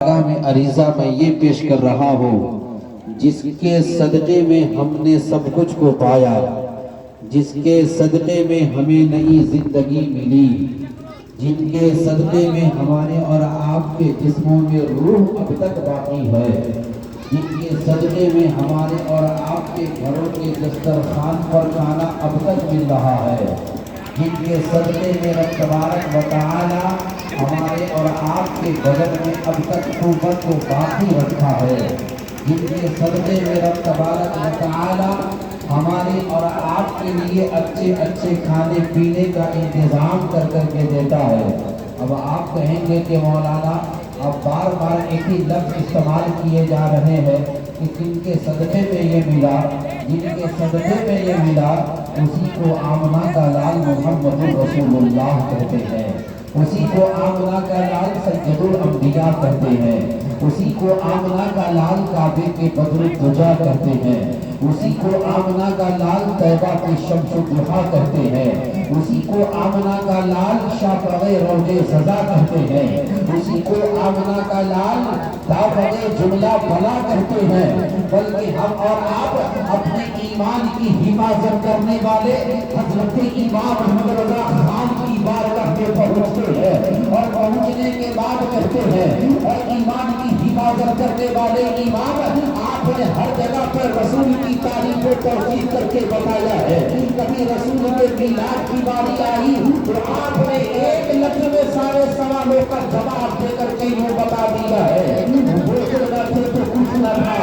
میں عریضہ میں یہ پیش کر رہا ہوں، جس کے صدقے میں ہم نے سب کچھ کو پایا، جس کے صدقے میں ہمیں نئی زندگی ملی، جن کے صدقے میں ہمارے اور آپ کے جسموں میں روح اب تک باقی ہے، جن کے صدقے میں ہمارے اور آپ کے گھروں کے دسترخوان پر کھانا اب تک مل رہا ہے، جن کے صدقے میں رب تبارک و تعالی ہمارے اور آپ کے بدن میں اب تک قوت کو باقی رکھا ہے، جن کے صدقے میں رب تبارک و تعالی ہمارے اور آپ کے لیے اچھے اچھے کھانے پینے کا انتظام کر کے دیتا ہے۔ اب آپ کہیں گے کہ مولانا اب بار بار ایک ہی لفظ استعمال کیے جا رہے ہیں کہ جن کے صدقے میں یہ ملا، جن کے صدقے میں یہ ملا، اسی کو آمنہ کا لال محمد رسول اللہ کہتے ہیں، اسی کو آمنہ کا لال سید الانبیاء کہتے ہیں، اسی کو آمنہ کا لال کعبے کے بدر الدجا کہتے ہیں، اسی کو آمنہ کا لال طیبہ کے شمس الضحیٰ کہتے ہیں، اسی کو آمنہ کا لال شافع روض سزا کہتے ہیں، اسی کو آمنہ کا لال دافع جملہ بلا کہتے ہیں۔ بلکہ ہم اور آپ اپنے ایمان کی حفاظت کرنے والے حضرت امام محمد رضا خان کی بارگاہ میں پہنچتے ہیں اور پہنچنے کے بعد کہتے ہیں، اور ایمان کی حفاظت کرنے والے امام آپ نے ہر جگہ پر رسول کی تعریف و توصیف کر کے بتایا ہے۔ کبھی رسول کے میلاد کی باری آئی تو آپ نے ایک لفظ میں سارے سوالوں کا جواب دے کر کے یہ بتا دیا ہے، ہوتے نہ تھے تو کچھ نہ تھا،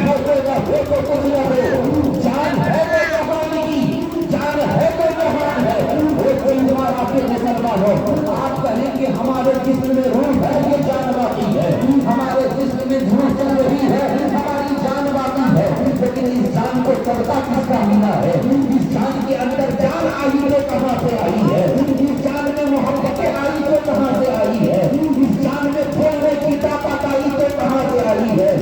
ہوتے نہ ہو تو کچھ نہ ہو، جان ہے تو جہان کی، جان ہے تو جہان ہے، وہ کوئی دوبارہ پھر مسلمان ہو۔ آپ کہیں کہ ہمارے جسم میں روح ہے، یہ جان باقی ہے، ہمارے جسم میں روح چل رہی ہے، ہماری جان باقی ہے، لیکن اس جان کو چلتا کس کا ملا ہے؟ اس جان کے اندر جان آئی تو کہاں سے آئی ہے؟ اس جان میں محبتیں آئی تو کہاں سے آئی ہے؟ اس جان میں بولنے کی طاقت آئی تو کہاں سے آئی ہے؟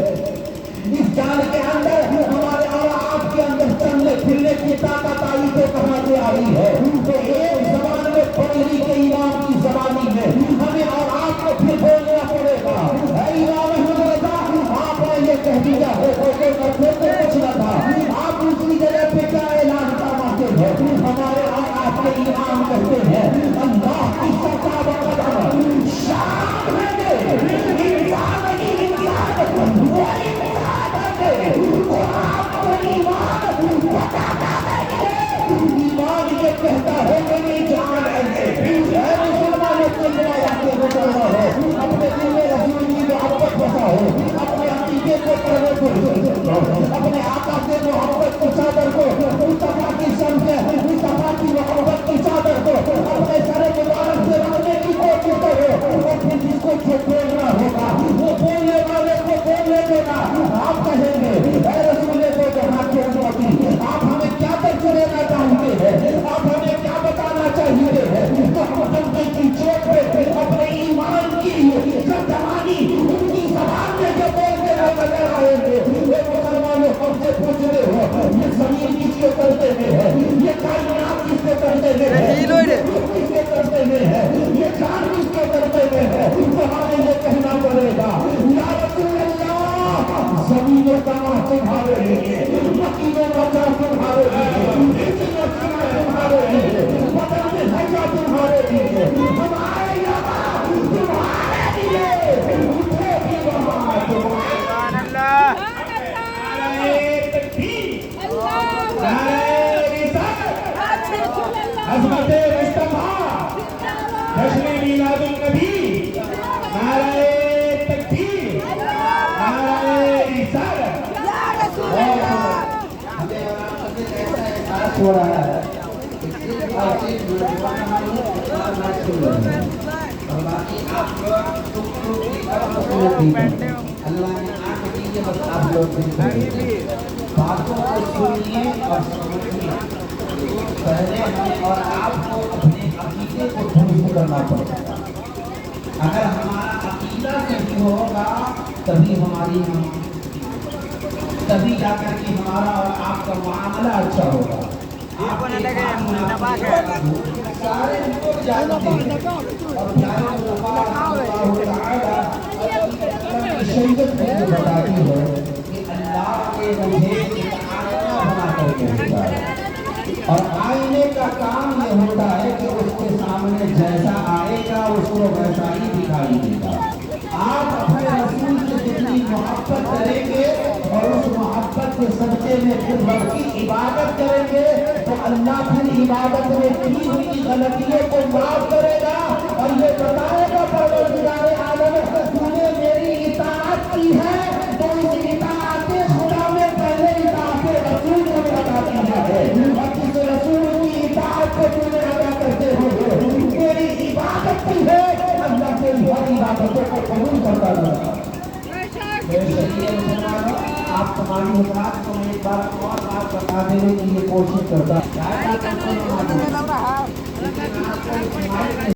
اس جان کے اندر ہمارے اور آپ کے اندر چلنے پھرنے کی طاقت آئی تو کہاں سے آئی ہے؟ تو ایک زبان میں پڑھنے کے امام کی زبانی میں ہمیں اور آپ کو پھر بولنا پڑے گا، اے امام احمد رضا آپ نے یہ کہہ دیا ہے ہوتے نہ تھے تو کچھ نہ تھا، آپ دوسری جگہ پہ کیا اعلان فرماتے ہیں؟ ہمارے اور آپ کے امام کہتے ہیں اللہ کی سزا بقدر شان ہے انسان کی امتیاز وہ امتیاز ہے وہ آپ کو ایمان بتاتا ہے، ایمان یہ کہتا ہے میری جان ہے، اے مسلمانوں کو دعا کے مسلمان ہو، اپنے دل میں رسول کی محبت بساؤ، اپنے عقیدے کو پڑھنے کو، اپنے آقا سے محبت کی چادر کو، مصطفیٰ کی شمس مصطفیٰ کی محبت کی چادر کو اپنے سر مبارک سے رکھنے کی کوشش کرو، اور پھر جس کو جو بولنا ہوگا وہ بولنے والے کو بولنے دینا۔ آپ کہیں گے اے رسول کو جہاں کے ہوتی آپ ہمیں کیا درس دینا چاہتے ہیں، آپ ہمیں کیا بتانا چاہیے ہیں؟ تو ہم جنگل کی چوٹ پہ اپنے ایمان کی جوانی ان کی زبان میں جو بولتے نظر آئیں گے، یہ مسلمانوں ہم سے پوچھ رہے ہو یہ زمین کس کے کرتے میں ہے، یہ کائنات کس کے کرتے میں ہے، کس کے کرتے میں ہے، یہ جان کس کے کرتے میں ہے؟ تو ہمیں یہ کہنا پڑے گا یا رسول اللہ زمینوں کا تمہارے لیے، مکینوں کا تمہارے لیے، تمہارے لیے، بدن میں حجا تمہارے لیے، ہمارے یہاں تمہارے لیے، اٹھے بھی وہاں تمہارے عظمت مصطفیٰ جشن میلاد النبی، نعرہ تکبیر، نعرہ رسالت۔ ہمیں آپ سے ایسا احساس ہو رہا ہے اور باقی آپ اللہ نے آنکھ دی ہے، بس آپ لوگ باتوں کو سنیے اور سمجھیے، پہلے ہمیں اور آپ کو اپنے عقیدے کو درست کرنا پڑے گا۔ اگر ہمارا عقیدہ صحیح ہوگا تبھی جا کر کے ہمارا اور آپ کا معاملہ اچھا ہوگا۔ سارے لوگ جانتے ہیں اور پیارے شریعت مجھے بتاتی ہے کہ اللہ کے مجھے ایک آئینہ بنا کر کے دیتا ہے، اور آئینے کا کام یہ ہوتا ہے کہ اس کے سامنے جیسا آئے گا اس کو ویسا ہی دکھائی دے گا۔ آپ اپنے رسول سے جتنی محبت کریں گے اور اس محبت کے صدقے میں پھر رب کی عبادت کریں گے تو اللہ پھر عبادت میں کی ہوئی غلطیوں کو معاف کرے گا اور یہ بتائے گا پروردگار عالم کہ تو نے میری اطاعت کی ہے تو اس اطاعت خدا میں پہلے اطاعت رسول کو ادا کیا ہے، اور جس رسول کی اطاعت کو تو نے ادا کرتے ہوئے میری عبادت کی ہے، اللہ تیری ہر عبادتوں کو قبول کرتا رہا۔ آپ تمہاری حضرات کو میں ایک بات اور بات بتا دینے کی یہ کوشش کرتا ہوں۔